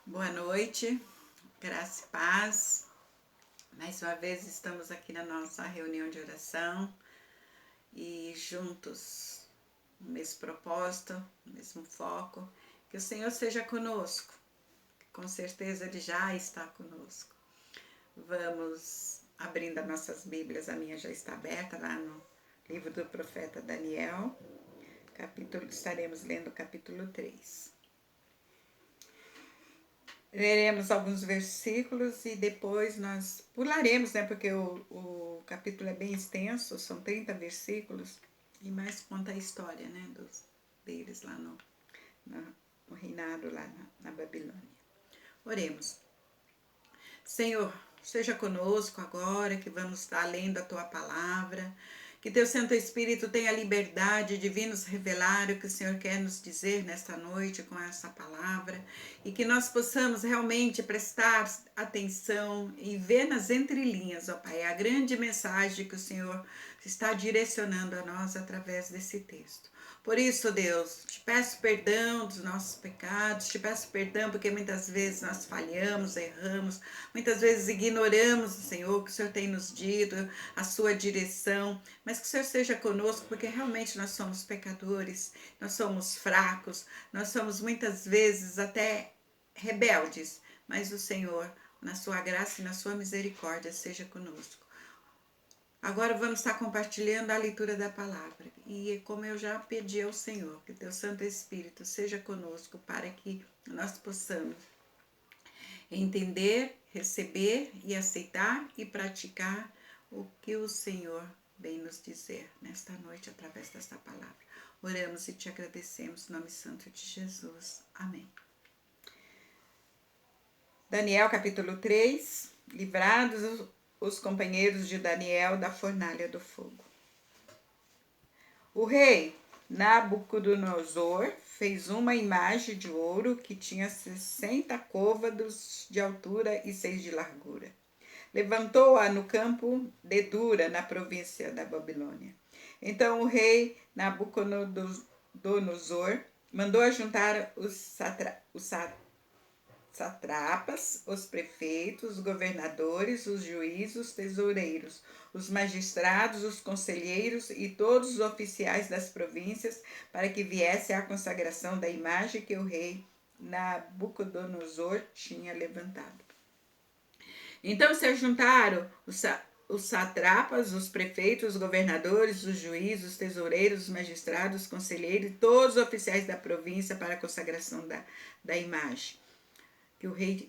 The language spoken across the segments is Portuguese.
Boa noite, graça e paz. Mais uma vez estamos aqui na nossa reunião de oração e juntos, no mesmo propósito, no mesmo foco. Que o Senhor seja conosco, com certeza Ele já está conosco. Vamos abrindo as nossas Bíblias, a minha já está aberta lá no livro do profeta Daniel, estaremos lendo o capítulo 3. Leremos alguns versículos e depois nós pularemos, né? Porque o capítulo é bem extenso, são 30 versículos, e mais conta a história, né? Deles lá no reinado, lá na Babilônia. Oremos. Senhor, seja conosco agora que vamos estar lendo a Tua palavra. Que Teu Santo Espírito tenha liberdade de vir nos revelar o que o Senhor quer nos dizer nesta noite com essa palavra. E que nós possamos realmente prestar atenção e ver nas entrelinhas, ó Pai, a grande mensagem que o Senhor está direcionando a nós através desse texto. Por isso, Deus, te peço perdão dos nossos pecados, te peço perdão porque muitas vezes nós falhamos, erramos, muitas vezes ignoramos o Senhor, que o Senhor tem nos dito, a sua direção, mas que o Senhor seja conosco, porque realmente nós somos pecadores, nós somos fracos, nós somos muitas vezes até rebeldes, mas o Senhor, na sua graça e na sua misericórdia, seja conosco. Agora vamos estar compartilhando a leitura da palavra. E como eu já pedi ao Senhor, que Teu Santo Espírito seja conosco para que nós possamos entender, receber e aceitar e praticar o que o Senhor vem nos dizer nesta noite através desta palavra. Oramos e te agradecemos, em nome santo de Jesus. Amém. Daniel capítulo 3, livrados os companheiros de Daniel da fornalha do fogo. O rei Nabucodonosor fez uma imagem de ouro que tinha 60 côvados de altura e 6 de largura. Levantou-a no campo de Dura, na província da Babilônia. Então o rei Nabucodonosor mandou ajuntar os satrapas, os prefeitos, os governadores, os juízes, os tesoureiros, os magistrados, os conselheiros e todos os oficiais das províncias para que viesse à consagração da imagem que o rei Nabucodonosor tinha levantado. Então se ajuntaram os satrapas, os prefeitos, os governadores, os juízes, os tesoureiros, os magistrados, os conselheiros e todos os oficiais da província para a consagração da imagem que o rei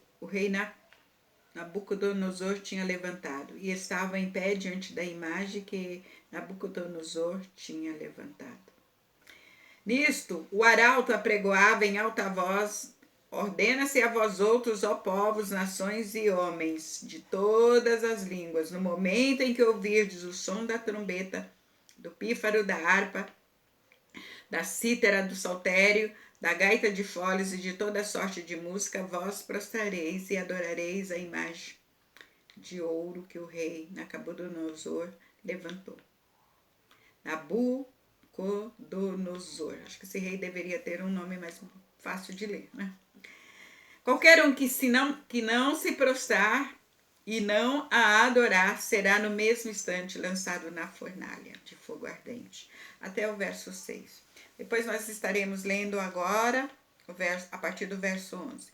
Nabucodonosor tinha levantado, e estava em pé diante da imagem que Nabucodonosor tinha levantado. Nisto, o arauto apregoava em alta voz: ordena-se a vós outros, ó povos, nações e homens de todas as línguas, no momento em que ouvirdes o som da trombeta, do pífaro, da harpa, da cítara, do saltério, da gaita de foles e de toda sorte de música, vós prostrareis e adorareis a imagem de ouro que o rei Nabucodonosor levantou. Nabucodonosor. Acho que esse rei deveria ter um nome mais fácil de ler, né? Qualquer um que não se prostrar e não a adorar será no mesmo instante lançado na fornalha de fogo ardente. Até o verso 6. Depois nós estaremos lendo agora a partir do verso 11.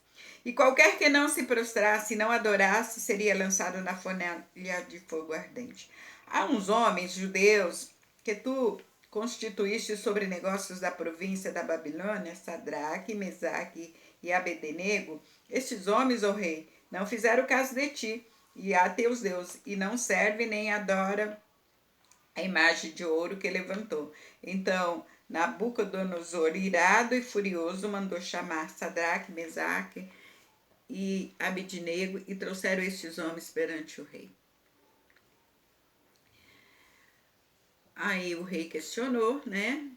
E qualquer que não se prostrasse e não adorasse seria lançado na fornalha de fogo ardente. Há uns homens judeus que tu constituíste sobre negócios da província da Babilônia, Sadraque, Mesaque e Abednego. Estes homens, ó rei, não fizeram caso de ti e a teus deuses, e não serve nem adora a imagem de ouro que levantou. Então Nabucodonosor, irado e furioso, mandou chamar Sadraque, Mesaque e Abednego e trouxeram estes homens perante o rei. Aí o rei questionou, né?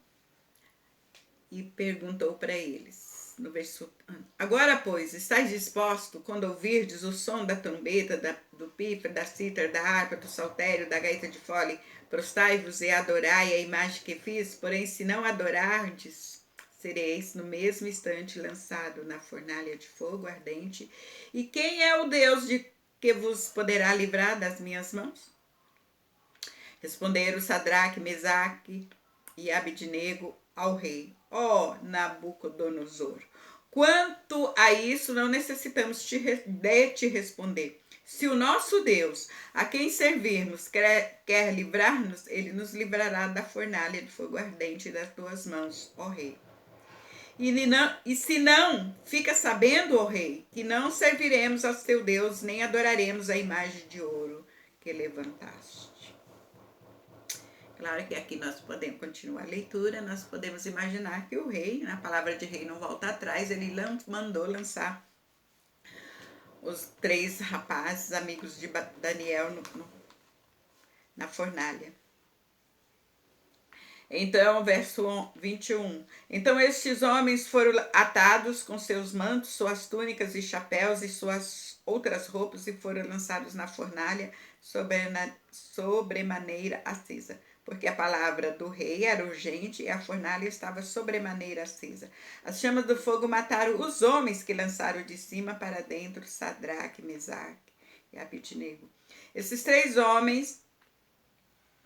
E perguntou para eles, no verso: agora, pois, estáis disposto, quando ouvirdes o som da trombeta, do pífaro, da cítara, da harpa, do saltério, da gaita de fole, prostai-vos e adorai a imagem que fiz, porém, se não adorardes, sereis no mesmo instante lançado na fornalha de fogo ardente. E quem é o Deus de que vos poderá livrar das minhas mãos? Responderam Sadraque, Mesaque e Abidnego ao rei: ó Nabucodonosor, quanto a isso não necessitamos de te responder. Se o nosso Deus, a quem servirmos, quer livrar-nos, ele nos livrará da fornalha de fogo ardente das tuas mãos, ó rei. E se não, fica sabendo, ó rei, que não serviremos ao teu Deus, nem adoraremos a imagem de ouro que levantaste. Claro que aqui nós podemos continuar a leitura, nós podemos imaginar que o rei, na palavra de rei não volta atrás, ele mandou lançar os 3 rapazes, amigos de Daniel, na fornalha. Então, verso 21. Então estes homens foram atados com seus mantos, suas túnicas e chapéus e suas outras roupas e foram lançados na fornalha sobremaneira acesa, porque a palavra do rei era urgente e a fornalha estava sobremaneira acesa. As chamas do fogo mataram os homens que lançaram de cima para dentro Sadraque, Mesaque e Abidnego. Esses 3 homens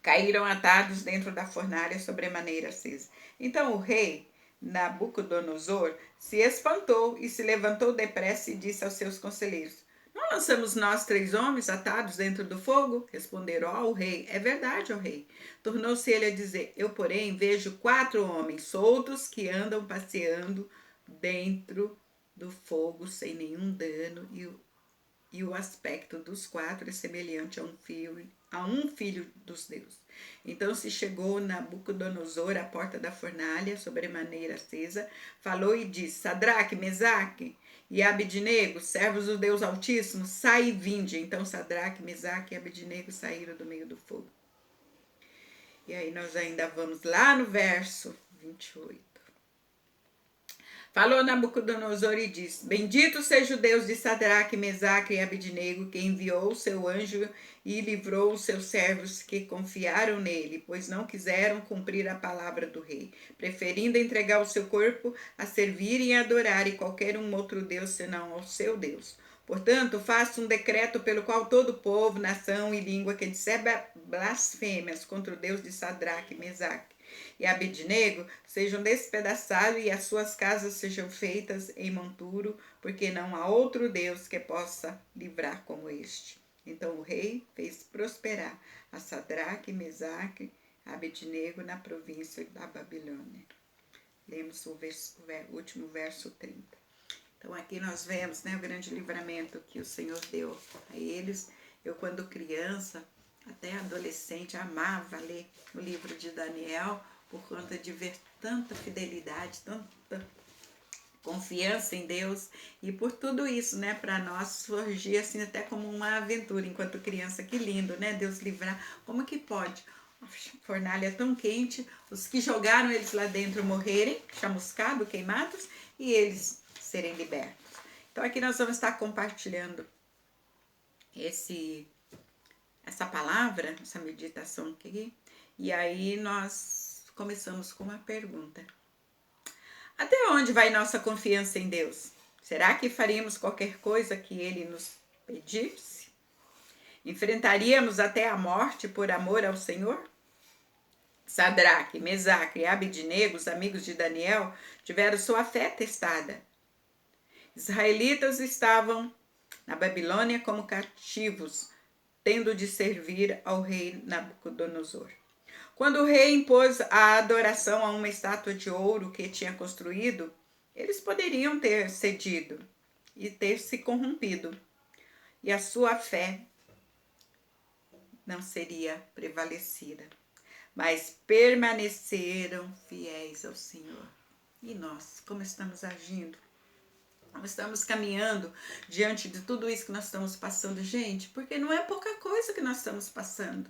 caíram atados dentro da fornalha sobremaneira acesa. Então o rei Nabucodonosor se espantou e se levantou depressa e disse aos seus conselheiros: não lançamos nós 3 homens atados dentro do fogo? Responderam ao rei: é verdade, ó rei. Tornou-se ele a dizer: eu, porém, vejo 4 homens soltos que andam passeando dentro do fogo sem nenhum dano, e o aspecto dos 4 é semelhante a um filho dos deuses. Então se chegou Nabucodonosor à porta da fornalha, sobremaneira acesa, falou e disse: Sadraque, Mesaque e Abidnego, servos do Deus Altíssimo, sai e vinde. Então Sadraque, Mesaque e Abidnego saíram do meio do fogo. E aí nós ainda vamos lá no verso 28. Falou Nabucodonosor e disse: bendito seja o Deus de Sadraque, Mesaque e Abidnego, que enviou o seu anjo e livrou os seus servos que confiaram nele, pois não quiseram cumprir a palavra do rei, preferindo entregar o seu corpo a servir e adorar qualquer outro Deus senão ao seu Deus. Portanto, faça um decreto pelo qual todo povo, nação e língua que disser blasfêmias contra o Deus de Sadraque, Mesaque e Abidnego sejam despedaçados e as suas casas sejam feitas em monturo, porque não há outro Deus que possa livrar como este. Então o rei fez prosperar a Sadraque, Mesaque e Abidnego na província da Babilônia. Lemos o último verso 30. Então aqui nós vemos, né, o grande livramento que o Senhor deu a eles. Eu, quando criança, até adolescente, amava ler o livro de Daniel por conta de ver tanta fidelidade, tanta confiança em Deus, e por tudo isso, né, para nós surgia assim até como uma aventura enquanto criança. Que lindo, né, Deus livrar. Como que pode? A fornalha tão quente, os que jogaram eles lá dentro morrerem, chamuscados, queimados, e eles serem libertos. Então aqui nós vamos estar compartilhando essa palavra, essa meditação aqui, e aí nós começamos com uma pergunta: até onde vai nossa confiança em Deus? Será que faríamos qualquer coisa que Ele nos pedisse? Enfrentaríamos até a morte por amor ao Senhor? Sadraque, Mesaque e Abidnego, os amigos de Daniel, tiveram sua fé testada. Israelitas estavam na Babilônia como cativos, tendo de servir ao rei Nabucodonosor. Quando o rei impôs a adoração a uma estátua de ouro que tinha construído, eles poderiam ter cedido e ter se corrompido, e a sua fé não seria prevalecida, mas permaneceram fiéis ao Senhor. E nós, como estamos agindo? Como estamos caminhando diante de tudo isso que nós estamos passando, gente? Porque não é pouca coisa que nós estamos passando.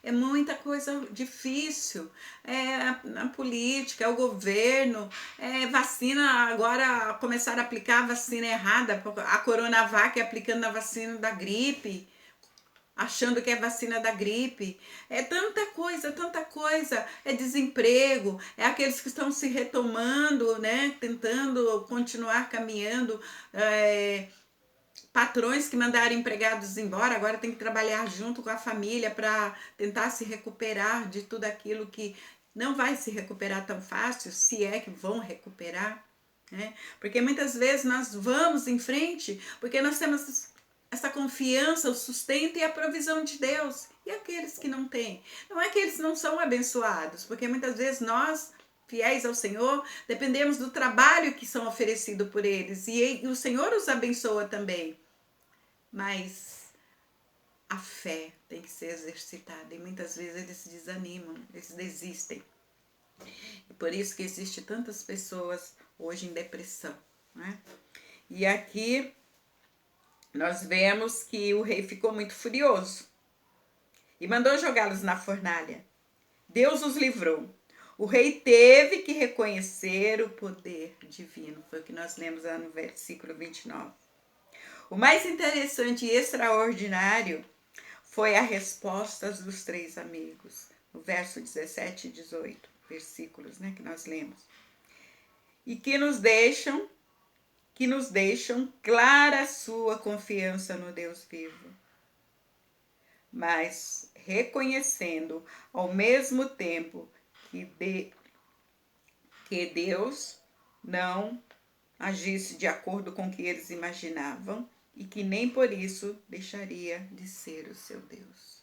É muita coisa difícil. É a política, é o governo, é vacina. Agora começaram a aplicar a vacina errada, a Coronavac aplicando a vacina da gripe. achando que é vacina da gripe. É tanta coisa. É desemprego, é aqueles que estão se retomando, né? Tentando continuar caminhando. Patrões que mandaram empregados embora, agora tem que trabalhar junto com a família para tentar se recuperar de tudo aquilo que não vai se recuperar tão fácil, se é que vão recuperar, né? Porque muitas vezes nós vamos em frente porque nós temos essa confiança, o sustento e a provisão de Deus. E aqueles que não têm? Não é que eles não são abençoados, porque muitas vezes nós, fiéis ao Senhor, dependemos do trabalho que são oferecido por eles. E o Senhor os abençoa também. Mas a fé tem que ser exercitada. E muitas vezes eles desanimam, eles desistem. E por isso que existe tantas pessoas hoje em depressão, né? E aqui nós vemos que o rei ficou muito furioso e mandou jogá-los na fornalha. Deus os livrou. O rei teve que reconhecer o poder divino. Foi o que nós lemos lá no versículo 29. O mais interessante e extraordinário foi a resposta dos 3 amigos. No verso 17 e 18, versículos, né, que nós lemos. E que nos deixam clara a sua confiança no Deus vivo, mas reconhecendo ao mesmo tempo que Deus não agisse de acordo com o que eles imaginavam e que nem por isso deixaria de ser o seu Deus.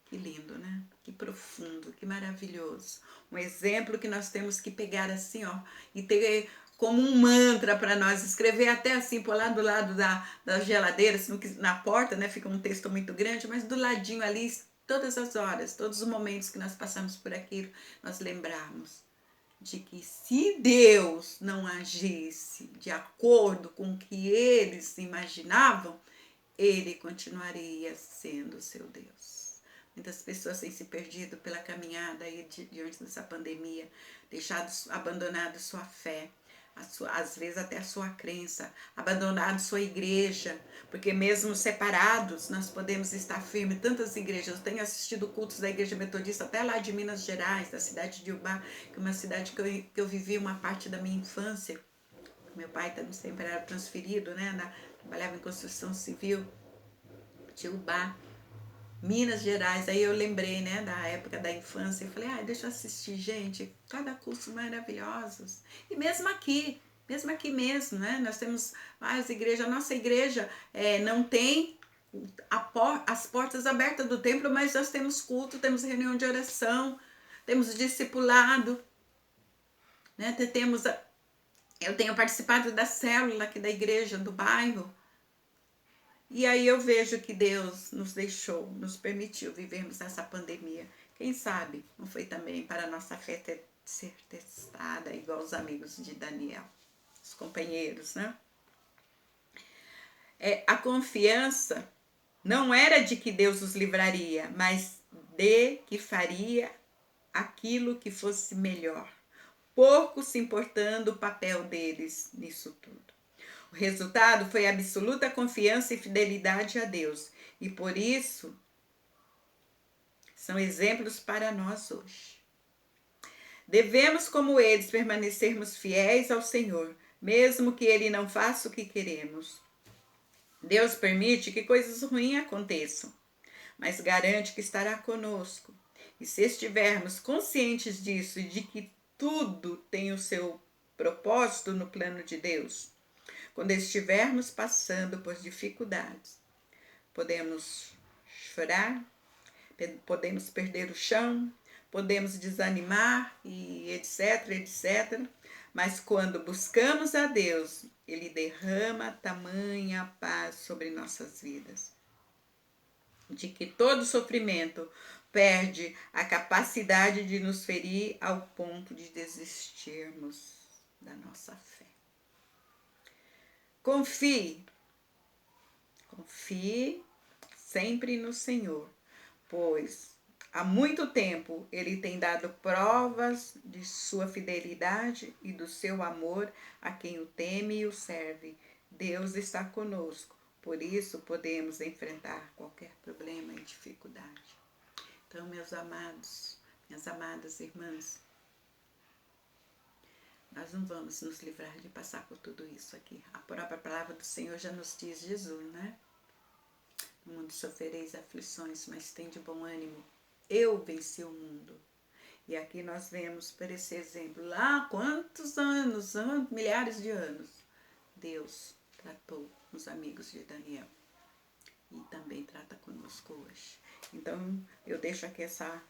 Que lindo, né? Que profundo, que maravilhoso. Um exemplo que nós temos que pegar assim, ó, e ter como um mantra para nós, escrever até assim, por lá do lado da geladeira, assim, na porta, né? Fica um texto muito grande, mas do ladinho ali, todas as horas, todos os momentos que nós passamos por aquilo, nós lembrarmos de que se Deus não agisse de acordo com o que eles imaginavam, ele continuaria sendo seu Deus. Muitas pessoas têm se perdido pela caminhada aí diante dessa pandemia, abandonado sua fé, às vezes até a sua crença, abandonado sua igreja, porque mesmo separados nós podemos estar firmes. Tantas igrejas, eu tenho assistido cultos da igreja metodista até lá de Minas Gerais, da cidade de Ubá, que é uma cidade que eu vivi uma parte da minha infância. Meu pai também sempre era transferido, né? Trabalhava em construção civil, de Ubá, Minas Gerais. Aí eu lembrei, né, da época da infância e falei, deixa eu assistir, gente, cada curso maravilhosos. E mesmo aqui mesmo, né, nós temos várias igrejas. A nossa igreja não tem as portas abertas do templo, mas nós temos culto, temos reunião de oração, temos discipulado, né, eu tenho participado da célula aqui da igreja do bairro. E aí eu vejo que Deus nos nos permitiu vivermos essa pandemia. Quem sabe não foi também para a nossa fé ser testada, igual os amigos de Daniel, os companheiros, né? A confiança não era de que Deus os livraria, mas de que faria aquilo que fosse melhor, pouco se importando o papel deles nisso tudo. O resultado foi absoluta confiança e fidelidade a Deus. E por isso, são exemplos para nós hoje. Devemos, como eles, permanecermos fiéis ao Senhor, mesmo que Ele não faça o que queremos. Deus permite que coisas ruins aconteçam, mas garante que estará conosco. E se estivermos conscientes disso e de que tudo tem o seu propósito no plano de Deus, quando estivermos passando por dificuldades, podemos chorar, podemos perder o chão, podemos desanimar e etc. Mas quando buscamos a Deus, Ele derrama tamanha paz sobre nossas vidas, de que todo sofrimento perde a capacidade de nos ferir ao ponto de desistirmos da nossa fé. Confie sempre no Senhor, pois há muito tempo Ele tem dado provas de sua fidelidade e do seu amor a quem o teme e o serve. Deus está conosco, Por isso podemos enfrentar qualquer problema e dificuldade. Então, meus amados, minhas amadas irmãs, nós não vamos nos livrar de passar por tudo isso aqui. A própria palavra do Senhor já nos diz, Jesus, né? No mundo sofrereis aflições, mas tem de bom ânimo. Eu venci o mundo. E aqui nós vemos, por esse exemplo, lá quantos anos, milhares de anos, Deus tratou os amigos de Daniel. E também trata conosco hoje. Então, eu deixo aqui essa